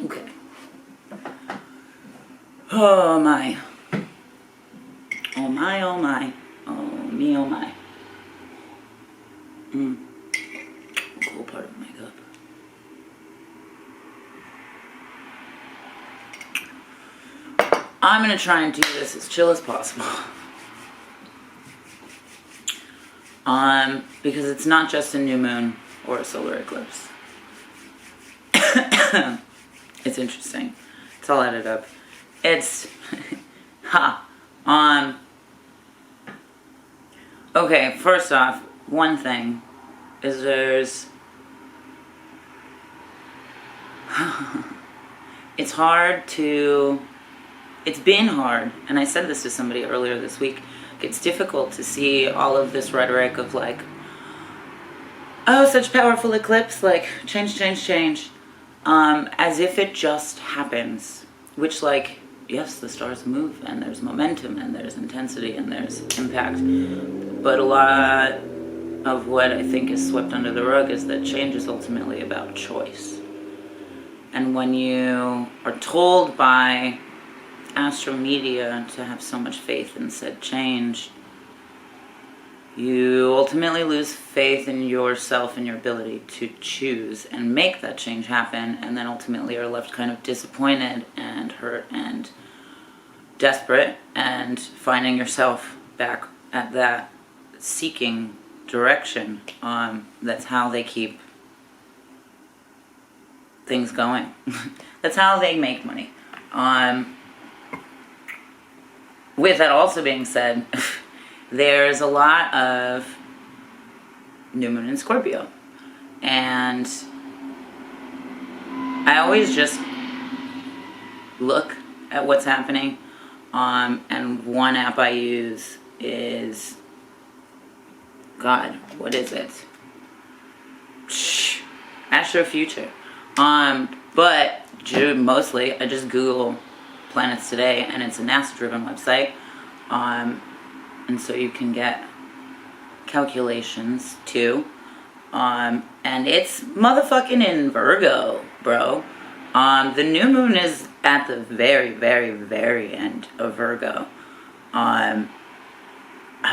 Okay. Oh my. Oh my, oh my. Oh me, oh my. Cool part of makeup. I'm gonna try and do this as chill as possible. Because it's not just a new moon or a solar eclipse. It's interesting. It's all added up. It's okay, first off, one thing is it's been hard, and I said this to somebody earlier this week. It's difficult to see all of this rhetoric of like, oh, such powerful eclipse, like change, as if it just happens, which, like, yes, the stars move and there's momentum and there's intensity and there's impact, but a lot of what I think is swept under the rug is that change is ultimately about choice. And when you are told by astro media to have so much faith in said change, you ultimately lose faith in yourself and your ability to choose and make that change happen, and then ultimately are left kind of disappointed and hurt and desperate and finding yourself back at that seeking direction. That's how they keep things going. That's how they make money. With that also being said, there's a lot of new moon in Scorpio, and I always just look at what's happening, and one app I use is, God, what is it? Astro Future. But mostly I just Google planets today, and it's a NASA-driven website, and so you can get calculations too, and it's motherfucking in Virgo, bro. The new moon is at the very, very, very end of Virgo. I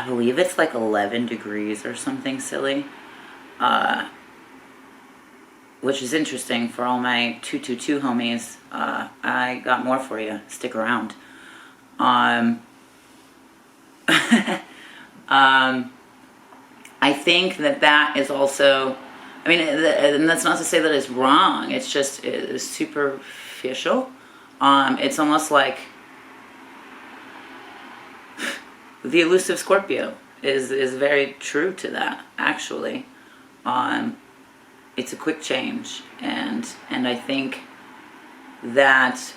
believe it's like 11 degrees or something silly, which is interesting for all my 222 homies. I got more for you. Stick around. I think that is also, I mean, and that's not to say that it's wrong. It's just it's superficial. It's almost like the elusive Scorpio is very true to that, actually. It's a quick change, and I think that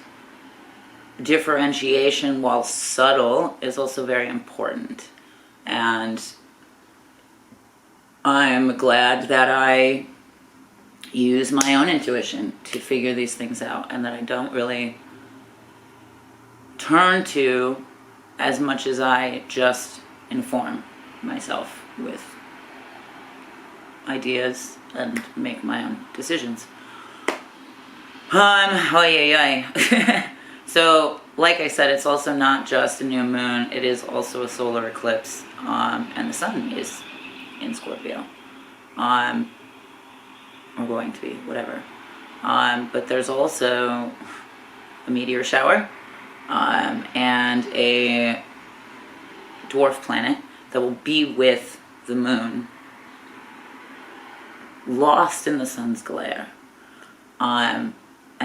differentiation, while subtle, is also very important. And I'm glad that I use my own intuition to figure these things out, and that I don't really turn to as much as I just inform myself with ideas and make my own decisions. So, like I said, it's also not just a new moon, it is also a solar eclipse, and the sun is in Scorpio, or going to be, whatever. But there's also a meteor shower, and a dwarf planet that will be with the moon, lost in the sun's glare, and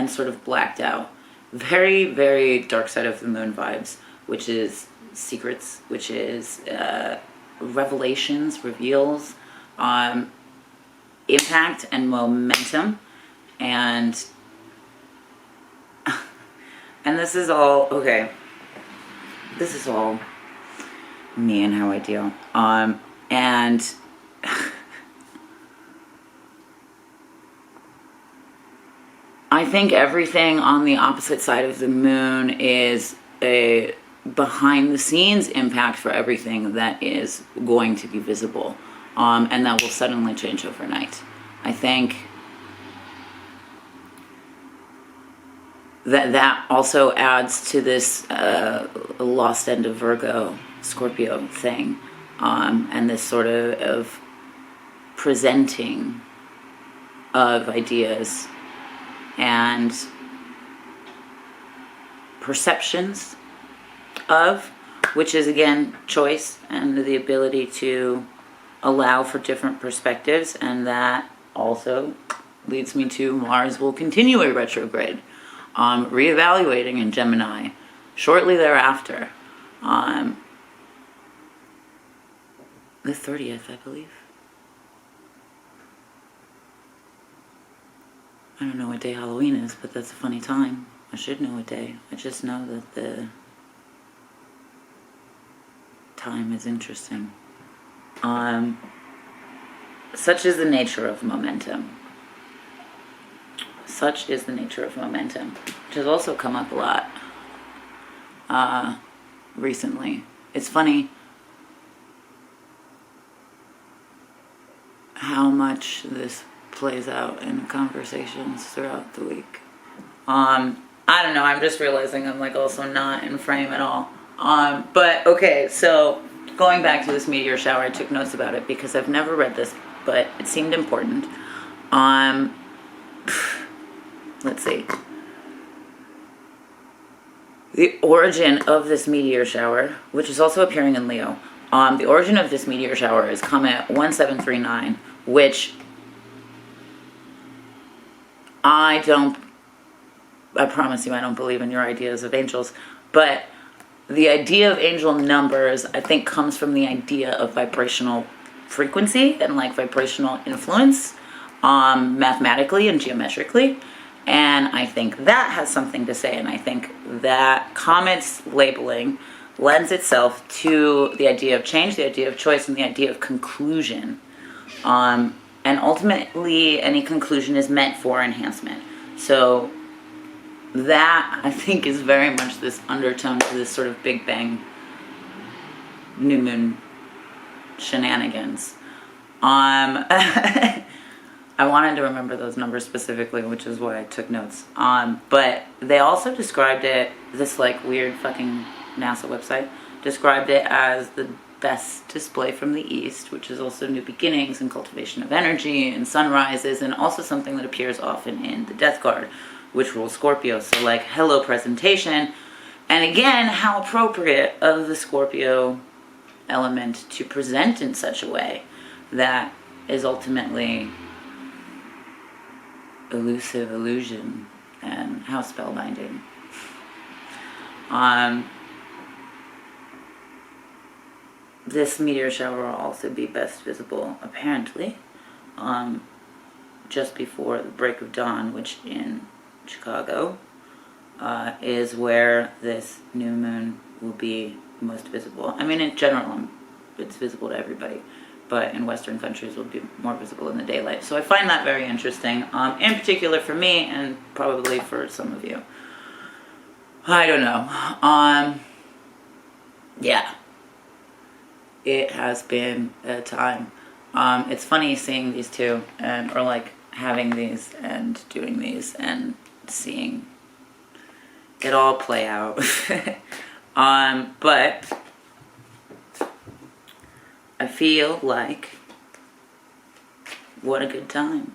sort of blacked out. Very, very dark side of the moon vibes, which is secrets, which is revelations, reveals, impact and momentum, and this is all, okay, this is all me and how I deal, and I think everything on the opposite side of the moon is a behind the scenes impact for everything that is going to be visible. and that will suddenly change overnight. I think that also adds to this lost end of Virgo, Scorpio thing, and this sort of presenting of ideas and perceptions of, which is again choice and the ability to allow for different perspectives. And that also leads me to Mars will continue a retrograde, reevaluating in Gemini shortly thereafter, the 30th, I believe. I don't know what day Halloween is, but that's a funny time. I should know what day. I just know that the time is interesting. Such is the nature of momentum. Such is the nature of momentum, which has also come up a lot recently. It's funny how much this plays out in conversations throughout the week. I don't know, I'm just realizing I'm like also not in frame at all. But okay, so going back to this meteor shower, I took notes about it because I've never read this, but it seemed important. Let's see. The origin of this meteor shower, which is also appearing in Leo, the origin of this meteor shower is Comet 1739, which I promise you I don't believe in your ideas of angels, but the idea of angel numbers, I think, comes from the idea of vibrational frequency and like vibrational influence, mathematically and geometrically. And I think that has something to say, and I think that Comet's labeling lends itself to the idea of change, the idea of choice, and the idea of conclusion. And ultimately, any conclusion is meant for enhancement. So that, I think, is very much this undertone to this sort of Big Bang new moon shenanigans. I wanted to remember those numbers specifically, which is why I took notes. But they also described it, this like weird fucking NASA website, described it as the best display from the east, which is also new beginnings and cultivation of energy and sunrises, and also something that appears often in the death card, which rules Scorpio. So like, hello presentation. And again, how appropriate of the Scorpio element to present in such a way that is ultimately elusive illusion and how spellbinding. This meteor shower will also be best visible, apparently, just before the break of dawn, which in Chicago is where this new moon will be most visible. I mean, in general, it's visible to everybody, but in Western countries it will be more visible in the daylight. So I find that very interesting, in particular for me and probably for some of you. I don't know. Yeah. It has been a time. It's funny seeing these two, or like having these and doing these and seeing it all play out. But I feel like what a good time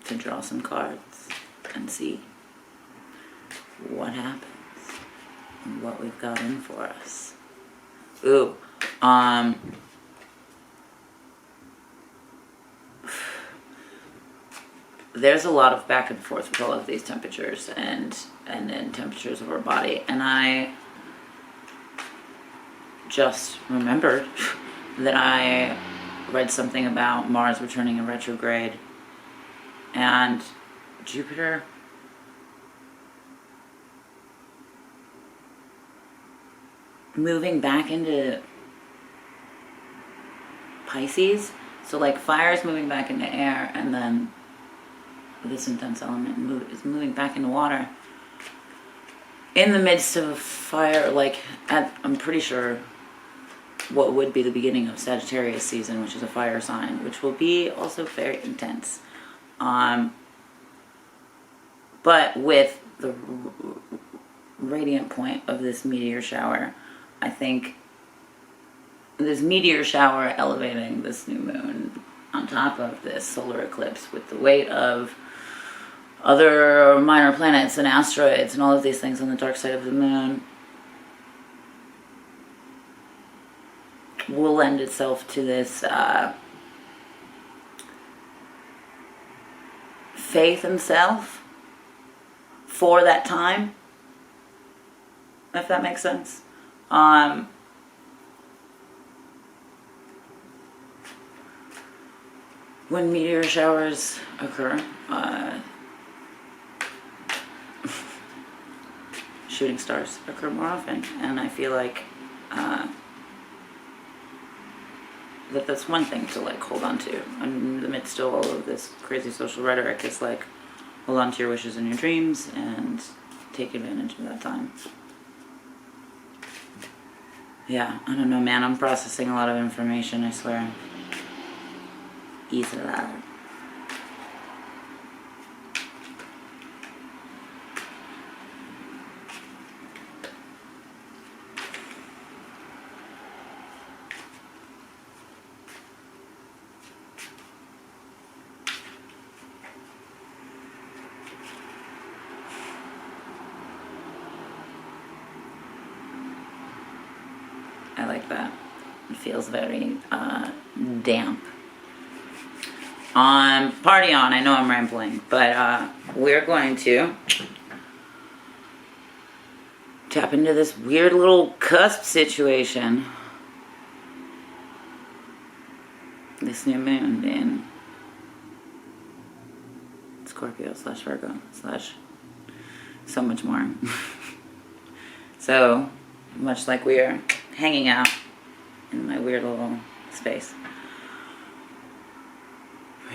to draw some cards and see what happens and what we've got in for us. Ooh. There's a lot of back and forth with all of these temperatures and then temperatures of our body, and I just remembered that I read something about Mars returning in retrograde and Jupiter moving back into Pisces. So like fire is moving back into air, and then this intense element is moving back into water. In the midst of fire, like I'm pretty sure what would be the beginning of Sagittarius season, which is a fire sign, which will be also very intense. But with the radiant point of this meteor shower, I think this meteor shower elevating this new moon on top of this solar eclipse with the weight of other minor planets and asteroids and all of these things on the dark side of the moon will lend itself to this faith in self for that time, if that makes sense. When meteor showers occur, shooting stars occur more often, and I feel like that's one thing to like hold on to in the midst of all of this crazy social rhetoric. It's like, hold on to your wishes and your dreams and take advantage of that time. Yeah, I don't know, man. I'm processing a lot of information, I swear. Eat a lot. I like that. It feels very damp. Party on. I know I'm rambling, but we're going to tap into this weird little cusp situation. This new moon in Scorpio / Virgo / so much more. So much like we are hanging out in my weird little space.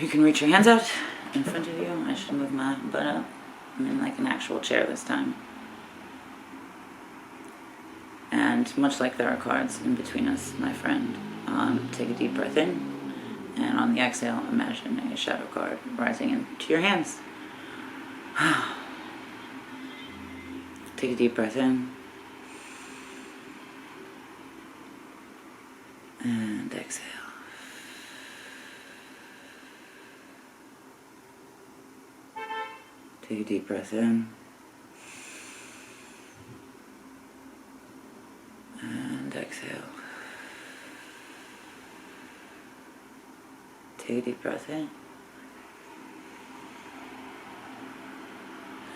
You can reach your hands out in front of you. I should move my butt up. I'm in like an actual chair this time. And much like there are cards in between us, my friend, take a deep breath in. And on the exhale, imagine a shadow card rising into your hands. Take a deep breath in. And exhale. Take a deep breath in. And exhale. Take a deep breath in.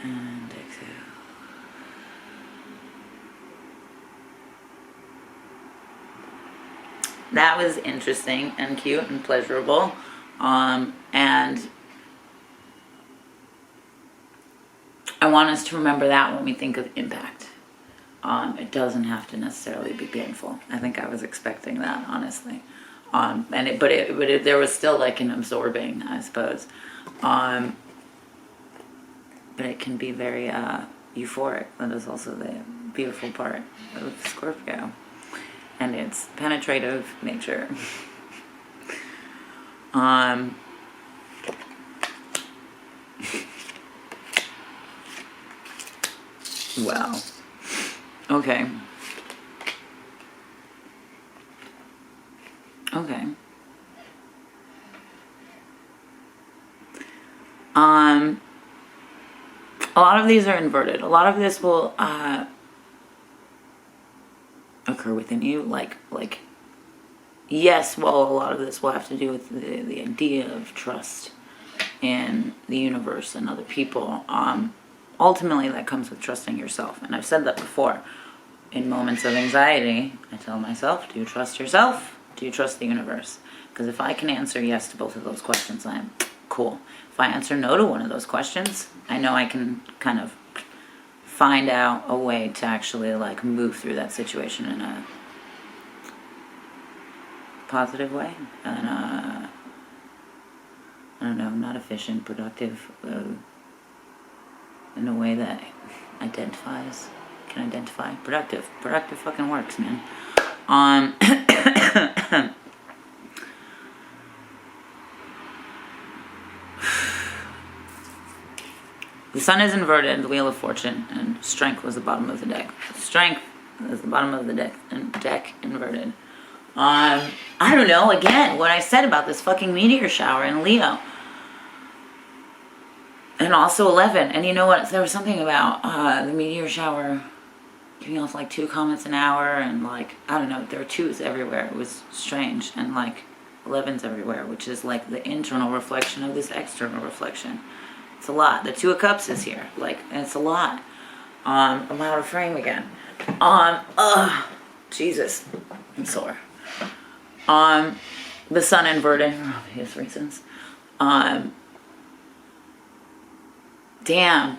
And exhale. That was interesting and cute and pleasurable. And I want us to remember that when we think of impact. It doesn't have to necessarily be painful. I think I was expecting that, honestly. But there was still like an absorbing, I suppose. But it can be very euphoric. That is also the beautiful part of Scorpio. And its penetrative nature. Wow. Okay. Okay. A lot of these are inverted. A lot of this will occur within you. Like, yes, well, a lot of this will have to do with the idea of trust in the universe and other people. Ultimately, that comes with trusting yourself. And I've said that before. In moments of anxiety, I tell myself, do you trust yourself? Do you trust the universe? Because if I can answer yes to both of those questions, I'm cool. If I answer no to one of those questions, I know I can kind of find out a way to actually like move through that situation in a positive way. And I don't know, not efficient, productive, in a way that can identify. Productive fucking works, man. The sun is inverted, the Wheel of Fortune, and strength was the bottom of the deck. Strength is the bottom of the deck, and deck inverted. I don't know, again, what I said about this fucking meteor shower in Leo. And also 11. And you know what? There was something about the meteor shower giving off like 2 comets an hour, and like, I don't know, there were 2s everywhere. It was strange. And like 11s everywhere, which is like the internal reflection of this external reflection. It's a lot. The 2 of Cups is here. Like, and it's a lot. I'm out of frame again. Jesus. I'm sore. The sun inverted for obvious reasons. Damn.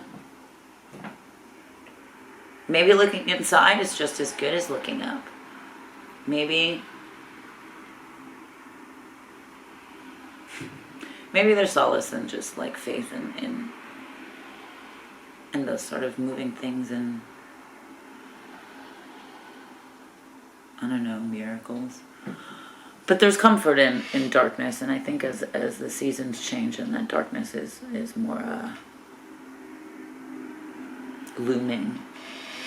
Maybe looking inside is just as good as looking up. Maybe there's solace in just like faith in those sort of moving things and, I don't know, miracles. But there's comfort in darkness, and I think as the seasons change and that darkness is more looming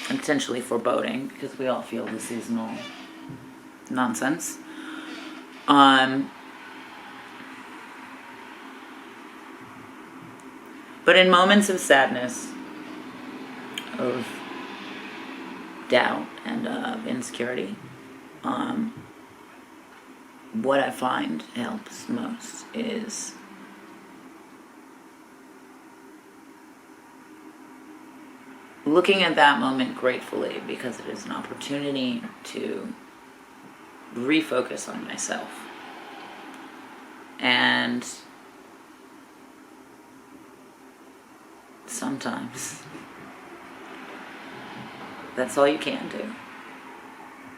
and potentially foreboding, because we all feel the seasonal nonsense. But in moments of sadness, of doubt, and of insecurity, what I find helps most is looking at that moment gratefully, because it is an opportunity to refocus on myself. And sometimes that's all you can do.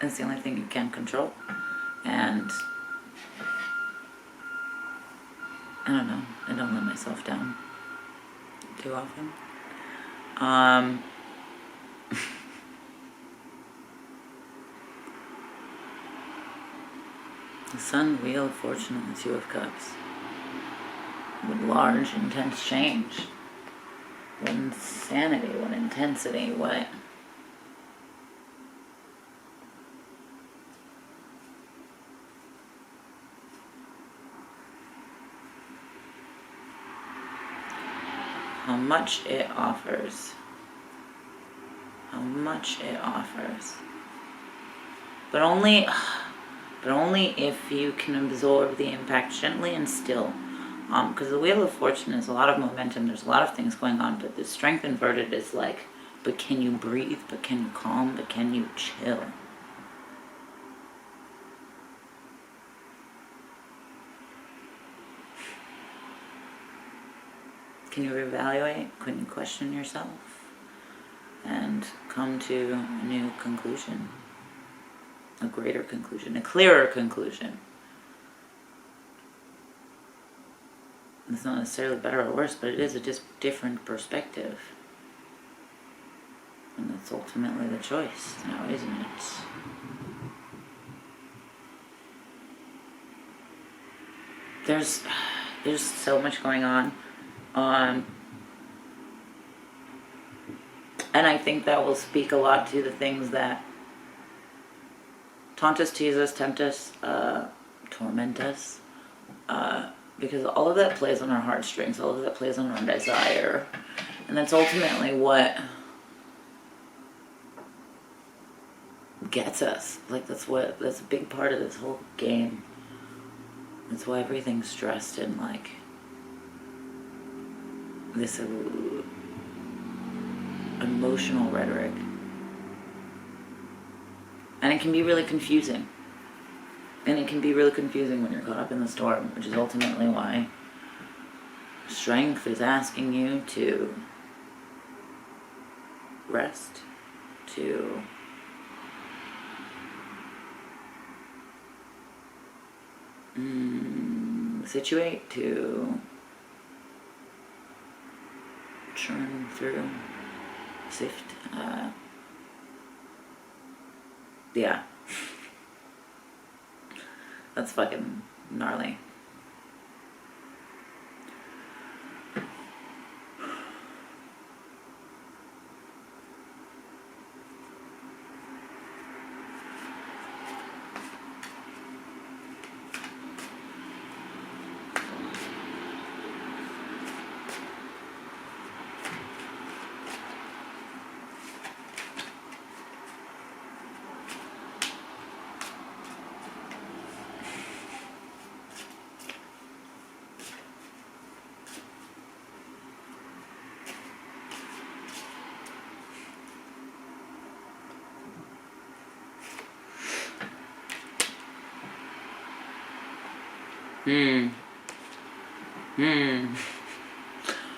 It's the only thing you can control. And I don't know, I don't let myself down too often. The sun, Wheel of Fortune, and the 2 of Cups. What large, intense change. What insanity, what intensity, what... How much it offers. How much it offers. But only if you can absorb the impact gently and still. Because the Wheel of Fortune is a lot of momentum. There's a lot of things going on, but the strength inverted is like, but can you breathe? But can you calm? But can you chill? Can you reevaluate? Can you question yourself? And come to a new conclusion. A greater conclusion. A clearer conclusion. It's not necessarily better or worse, but it is a just different perspective. And that's ultimately the choice now, isn't it? There's so much going on. And I think that will speak a lot to the things that taunt us, tease us, tempt us, torment us. Because all of that plays on our heartstrings, all of that plays on our desire. And that's ultimately what gets us. Like, that's a big part of this whole game. That's why everything's stressed in, like, this emotional rhetoric. And it can be really confusing. And it can be really confusing when you're caught up in the storm, which is ultimately why strength is asking you to rest, to situate, to churn through, sift, yeah. That's fucking gnarly.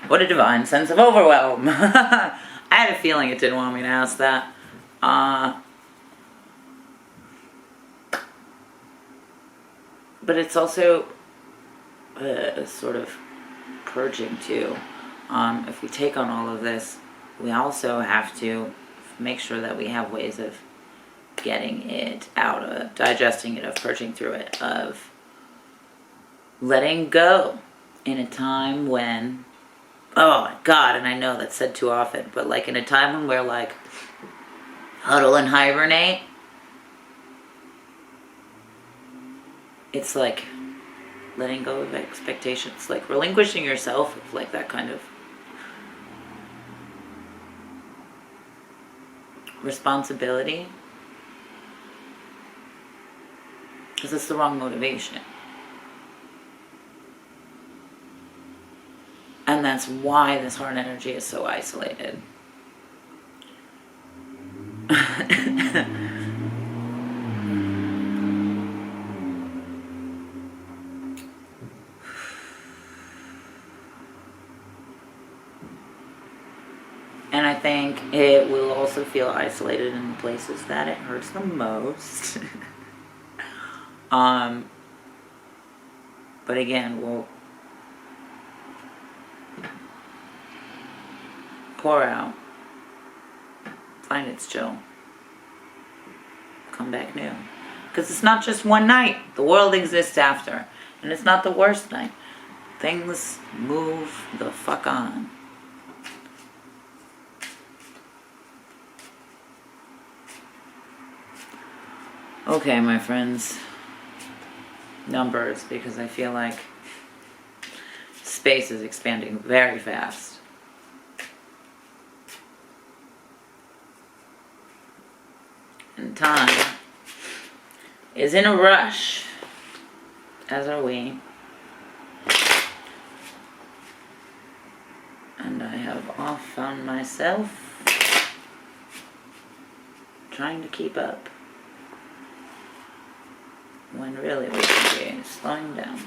What a divine sense of overwhelm. I had a feeling it didn't want me to ask that. But it's also sort of purging too. If we take on all of this, we also have to make sure that we have ways of getting it out, of digesting it, of purging through it, of letting go in a time when, oh my God, and I know that's said too often, but like in a time when we're like, huddle and hibernate, it's like letting go of expectations, like relinquishing yourself of like that kind of responsibility, because it's the wrong motivation. And that's why this heart energy is so isolated. And I think it will also feel isolated in the places that it hurts the most. But again, we'll pour out, find its chill, come back new. Because it's not just one night. The world exists after. And it's not the worst night. Things move the fuck on. Okay, my friends. Numbers, because I feel like space is expanding very fast. And time is in a rush, as are we. And I have oft found myself trying to keep up, when really we should be slowing down.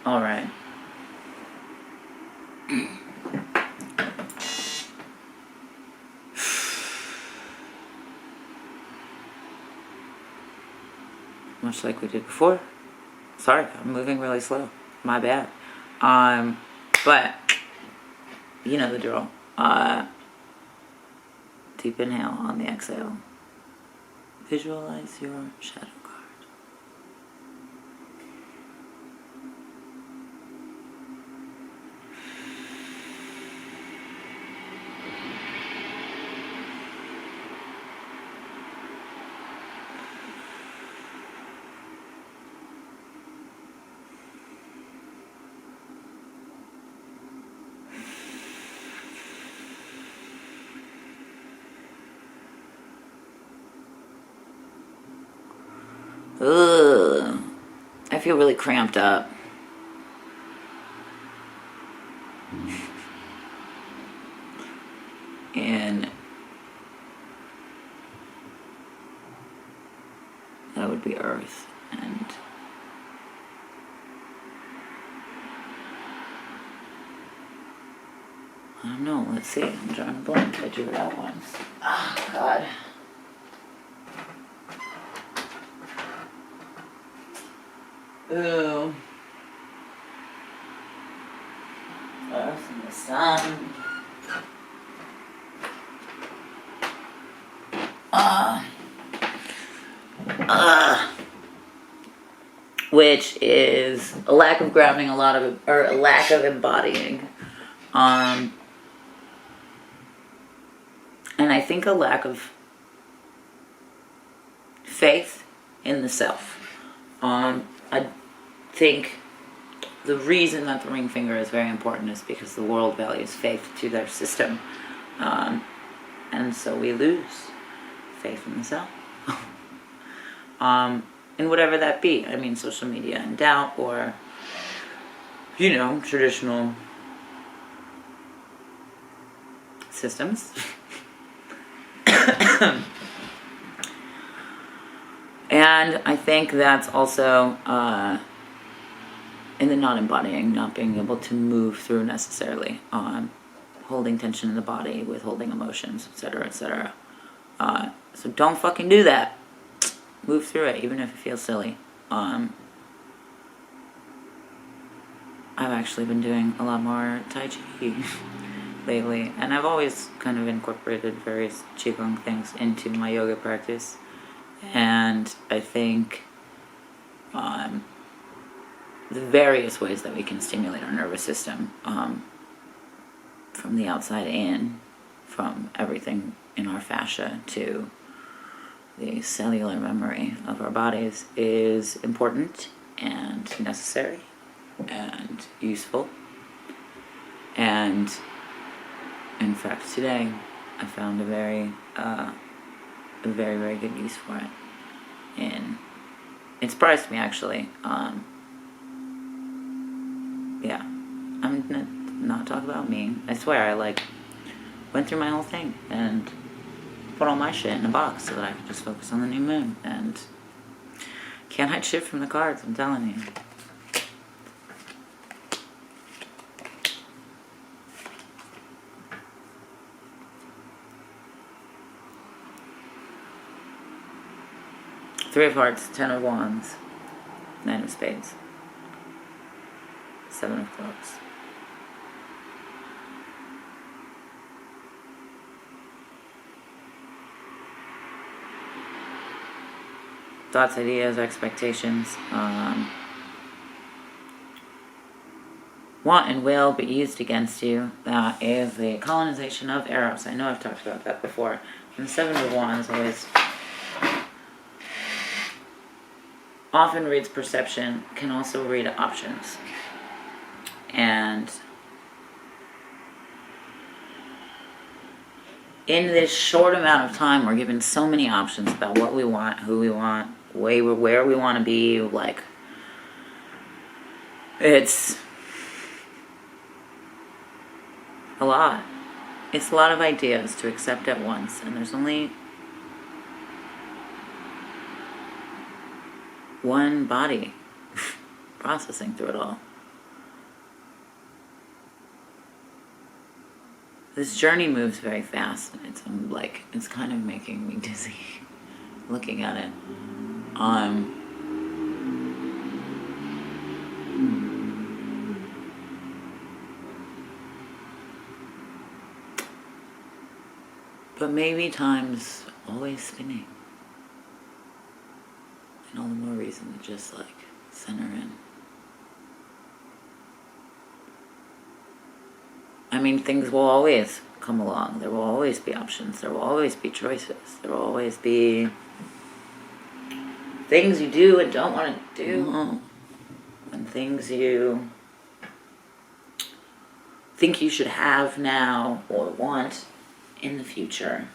All right. Much like we did before. Sorry, I'm moving really slow. My bad. But you know the drill. Deep inhale on the exhale. Visualize your shadow card. Ugh. I feel really cramped up. And that would be Earth. And I don't know, let's see. I'm drawing a blank. I drew that one. Oh, God. Ooh. Earth and the sun. Which is a lack of grounding, or a lack of embodying. And I think a lack of faith in the self. I think the reason that the ring finger is very important is because the world values faith to their system. And so we lose faith in the self. And whatever that be. I mean, social media and doubt, or, traditional systems. And I think that's also in the not embodying, not being able to move through necessarily, holding tension in the body, withholding emotions, etc., etc. So don't fucking do that. Move through it, even if it feels silly. I've actually been doing a lot more Tai Chi lately, and I've always kind of incorporated various Qigong things into my yoga practice. And I think the various ways that we can stimulate our nervous system, from the outside in, from everything in our fascia to the cellular memory of our bodies, is important and necessary and useful. And in fact, today I found a very, very good use for it. And it surprised me, actually. Yeah, I'm gonna not talk about me. I swear, I went through my whole thing and put all my shit in a box so that I could just focus on the new moon. And can't hide shit from the cards, I'm telling you. Three of Hearts, Ten of Wands, Nine of Spades, Seven of Clubs. Thoughts, ideas, expectations, want and will be used against you. That is the colonization of Eros. I know I've talked about that before. And the Seven of Wands always often reads perception, can also read options. And in this short amount of time, we're given so many options about what we want, who we want, where we want to be. It's a lot. It's a lot of ideas to accept at once, and there's only one body processing through it all. This journey moves very fast, and it's kind of making me dizzy looking at it. But maybe time's always spinning. And all the more reason to just center in. I mean, things will always come along. There will always be options. There will always be choices. There will always be things you do and don't want to do. And things you think you should have now or want in the future.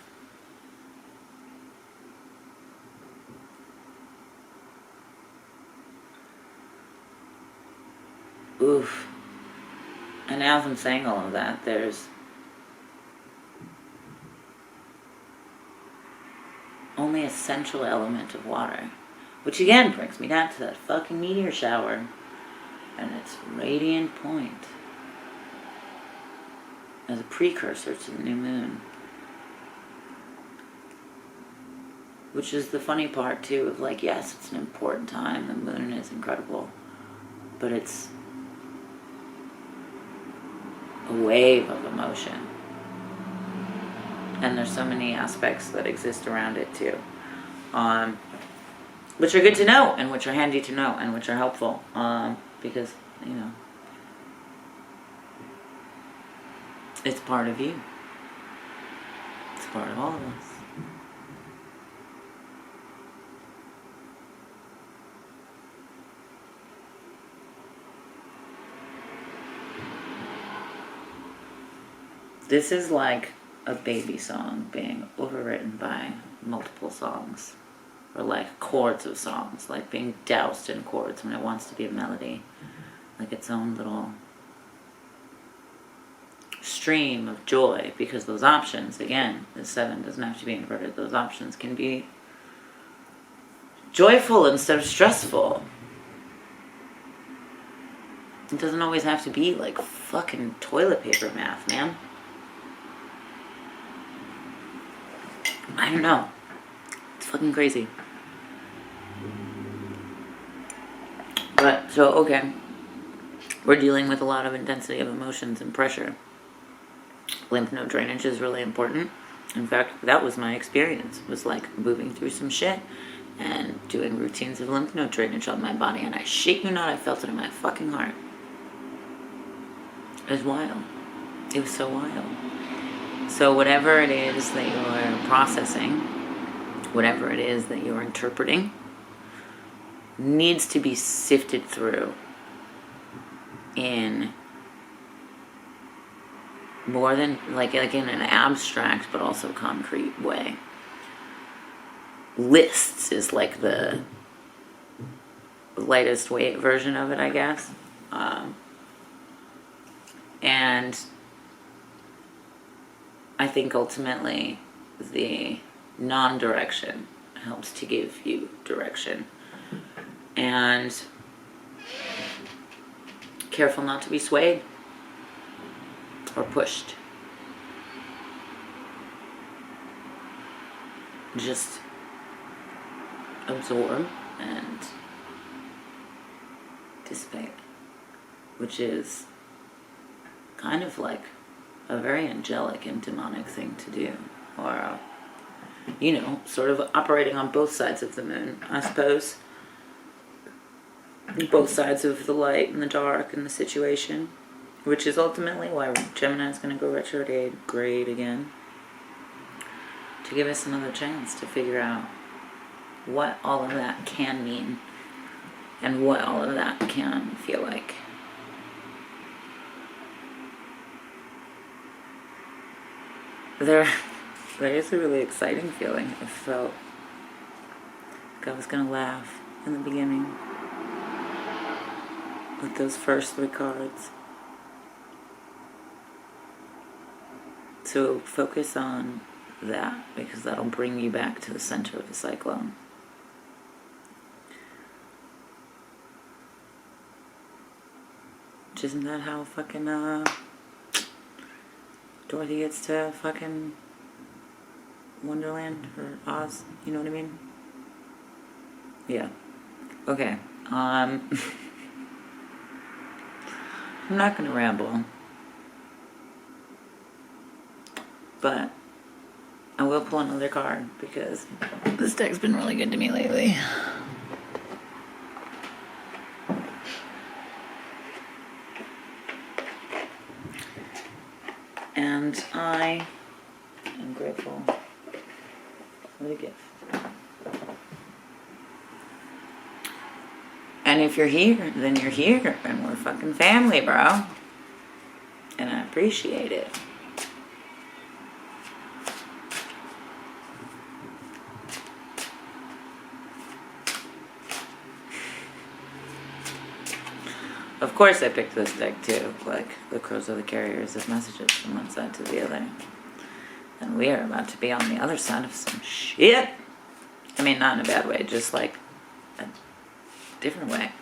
Oof. And as I'm saying all of that, there's only a central element of water, which again brings me down to that fucking meteor shower and its radiant point as a precursor to the new moon. Which is the funny part too of like, yes, it's an important time, the moon is incredible, but it's a wave of emotion. And there's so many aspects that exist around it too, which are good to know, and which are handy to know, and which are helpful, because, you know, it's part of you. It's part of all of us. This is like a baby song being overwritten by multiple songs, or like chords of songs, like being doused in chords when it wants to be a melody, like its own little stream of joy, because those options, again, the 7 doesn't have to be inverted, those options can be joyful instead of stressful. It doesn't always have to be like fucking toilet paper math, man. I don't know. It's fucking crazy. But, so, okay. We're dealing with a lot of intensity of emotions and pressure. Lymph node drainage is really important. In fact, that was my experience. Was like moving through some shit and doing routines of lymph node drainage on my body. And I shit you not, I felt it in my fucking heart. It was wild. It was so wild. So whatever it is that you're processing, whatever it is that you're interpreting, needs to be sifted through in more than, like in an abstract but also concrete way. Lists is like the lightest weight version of it, I guess. And I think ultimately the non-direction helps to give you direction. And careful not to be swayed or pushed. Just absorb and dissipate, which is kind of like a very angelic and demonic thing to do, or you know, sort of operating on both sides of the moon, I suppose. Both sides of the light and the dark and the situation, which is ultimately why Gemini is going to go retrograde again, to give us another chance to figure out what all of that can mean and what all of that can feel like. There is a really exciting feeling. I felt like I was going to laugh in the beginning with those first 3 cards. So focus on that, because that'll bring you back to the center of the cyclone. Which isn't that how fucking Dorothy gets to fucking Wonderland or Oz? You know what I mean? Yeah. Okay. I'm not gonna ramble, but I will pull another card because this deck's been really good to me lately. And I am grateful for the gift. And if you're here, then you're here, and we're fucking family, bro. And I appreciate it. Of course I picked this deck too. Like, the crows are the carriers of messages from one side to the other. And we are about to be on the other side of some shit. I mean, not in a bad way, just like a different way.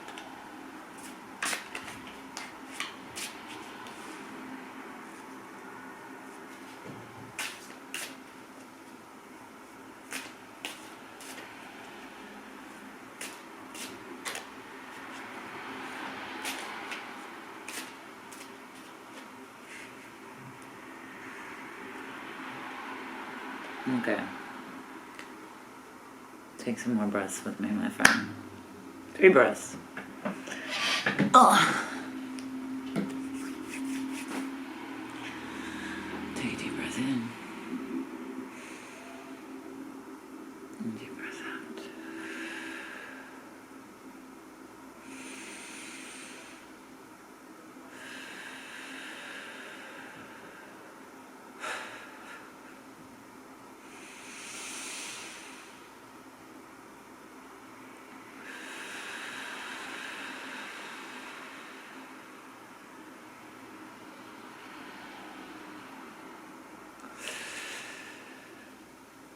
Okay. Take some more breaths with me, my friend. 3 breaths. Oh. Take a deep breath in. And deep breath out.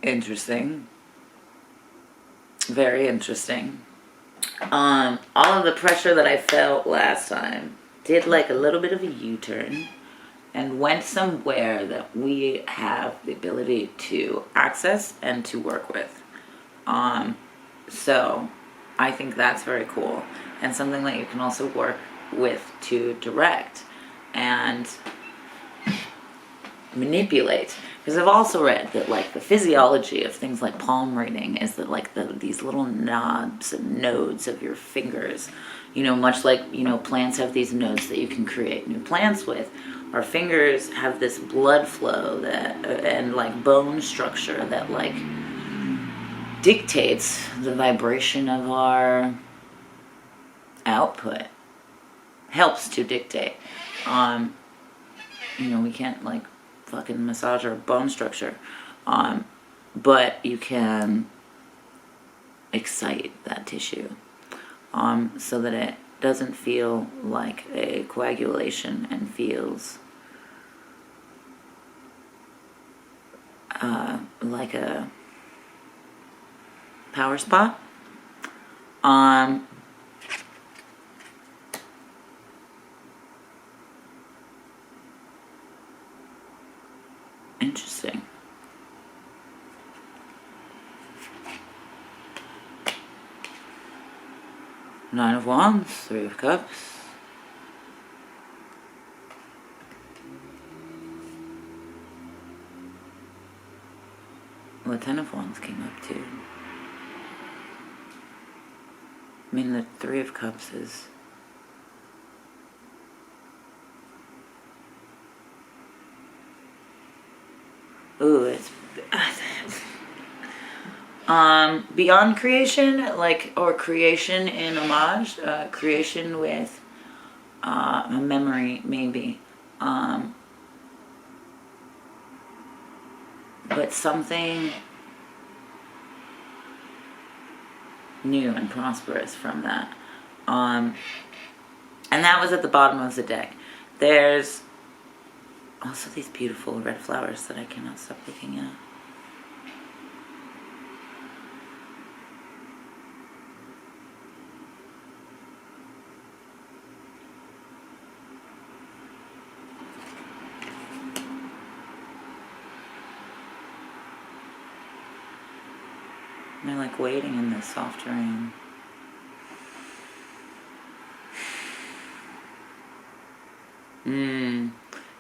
Interesting. Very interesting. All of the pressure that I felt last time did like a little bit of a U-turn and went somewhere that we have the ability to access and to work with. So I think that's very cool, and something that you can also work with to direct and manipulate. Because I've also read that like the physiology of things like palm reading is that like these little knobs and nodes of your fingers, you know, much like, you know, plants have these nodes that you can create new plants with. Our fingers have this blood flow that and like bone structure that like dictates the vibration of our output. Helps to dictate. You know, we can't like fucking massage our bone structure, but you can excite that tissue so that it doesn't feel like a coagulation and feels like a power spot. Interesting. Nine of Wands, 3 of Cups. The 10 of Wands came up too. I mean, the 3 of Cups is... Ooh, it's... beyond creation, like, or creation in homage, creation with a memory, maybe. But something new and prosperous from that. And that was at the bottom of the deck. There's also these beautiful red flowers that I cannot stop looking at. And they're like waiting in this soft rain.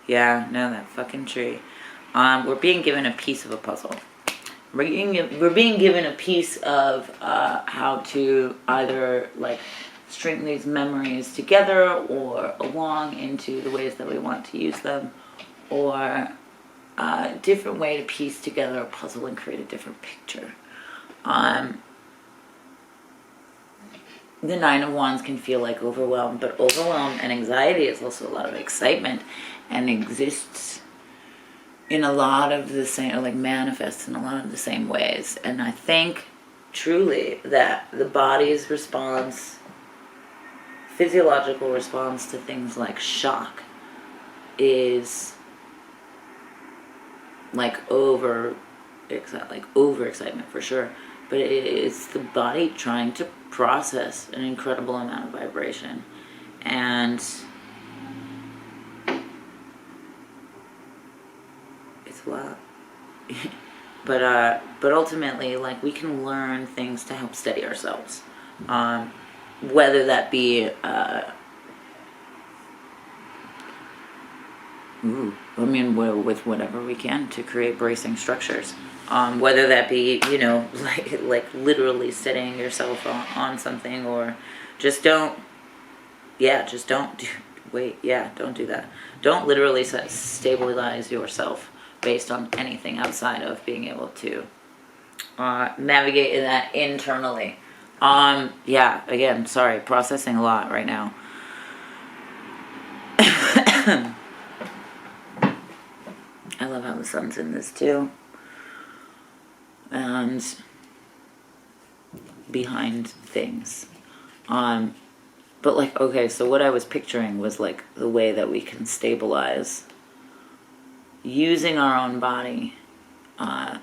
Yeah, no, that fucking tree. We're being given a piece of a puzzle. We're being given a piece of how to either like string these memories together or along into the ways that we want to use them, or a different way to piece together a puzzle and create a different picture. The 9 of Wands can feel like overwhelm, but overwhelm and anxiety is also a lot of excitement and exists in a lot of the same, or like manifests in a lot of the same ways. And I think truly that the body's response physiological response to things like shock is like over excitement for sure, but it's the body trying to process an incredible amount of vibration, and it's a lot. But ultimately, like, we can learn things to help steady ourselves, whether that be with whatever we can to create bracing structures. Whether that be, like literally steadying yourself on something, or just don't do that. Don't literally stabilize yourself based on anything outside of being able to navigate that internally. Again, sorry, processing a lot right now. I love how the sun's in this too. And behind things. But like, okay, so what I was picturing was like the way that we can stabilize using our own body. And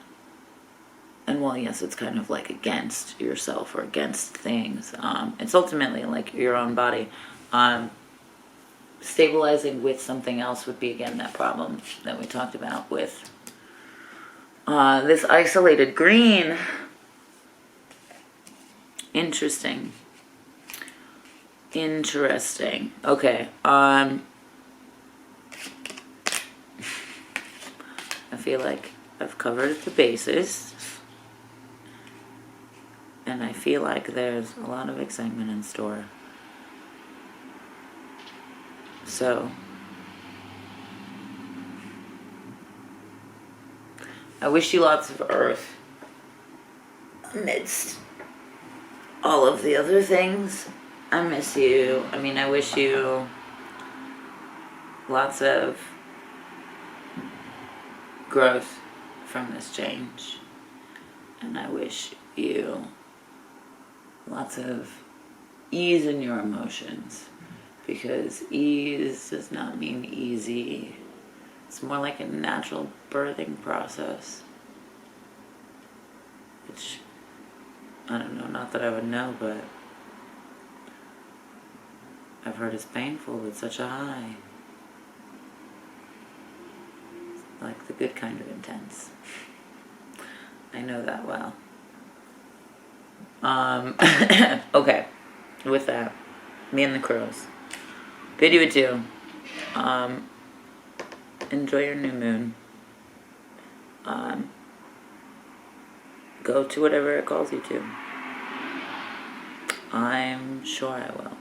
while yes, it's kind of like against yourself or against things, it's ultimately like your own body. Stabilizing with something else would be, again, that problem that we talked about with this isolated green. Interesting. Okay. I feel like I've covered the bases. And I feel like there's a lot of excitement in store. So, I wish you lots of earth amidst all of the other things. I miss you. I wish you lots of growth from this change. And I wish you lots of ease in your emotions. Because ease does not mean easy. It's more like a natural birthing process. Which, I don't know, not that I would know, but I've heard it's painful with such a high. Like the good kind of intense. I know that well. Okay, with that, me and the crows. Bid you adieu. Enjoy your new moon. Go to whatever it calls you to. I'm sure I will.